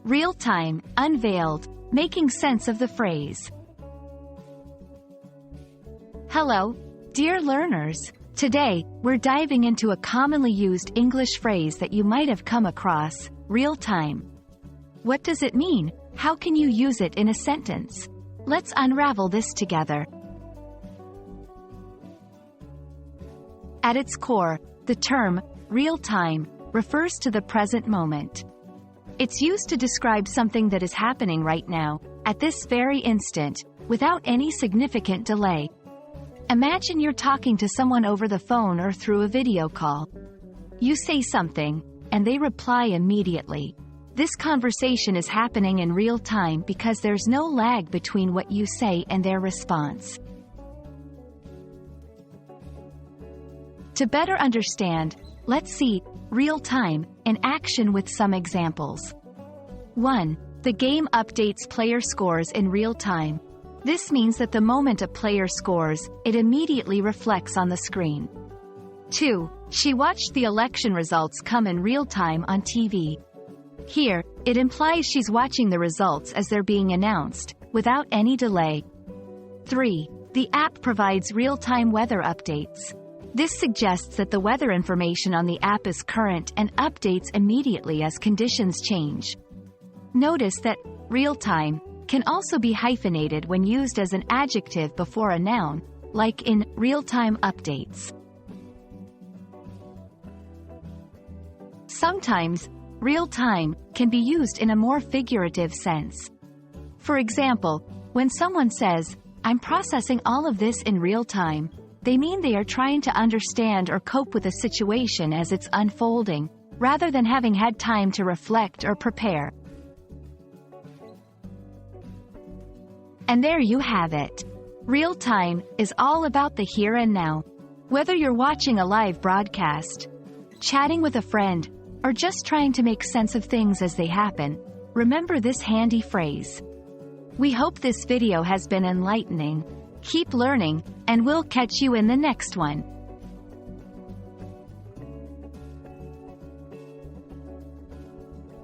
Real-time, unveiled, making sense of the phrase. Hello, dear learners. Today, we're diving into a commonly used English phrase that you might have come across, real-time. What does it mean? How can you use it in a sentence? Let's unravel this together. At its core, the term, real-time, refers to the present moment. It's used to describe something that is happening right now, at this very instant, without any significant delay. Imagine you're talking to someone over the phone or through a video call. You say something, and they reply immediately. This conversation is happening in real time because there's no lag between what you say and their response. To better understand, let's see real-time in action with some examples. 1. The game updates player scores in real time. This means that the moment a player scores, it immediately reflects on the screen. 2. She watched the election results come in real time on TV. Here, it implies she's watching the results as they're being announced, without any delay. 3. The app provides real-time weather updates. This suggests that the weather information on the app is current and updates immediately as conditions change. Notice that real-time can also be hyphenated when used as an adjective before a noun, like in real-time updates. Sometimes, real-time can be used in a more figurative sense. For example, when someone says, "I'm processing all of this in real time," they mean they are trying to understand or cope with a situation as it's unfolding, rather than having had time to reflect or prepare. And there you have it. Real time is all about the here and now. Whether you're watching a live broadcast, chatting with a friend, or just trying to make sense of things as they happen, remember this handy phrase. We hope this video has been enlightening. Keep learning, and we'll catch you in the next one.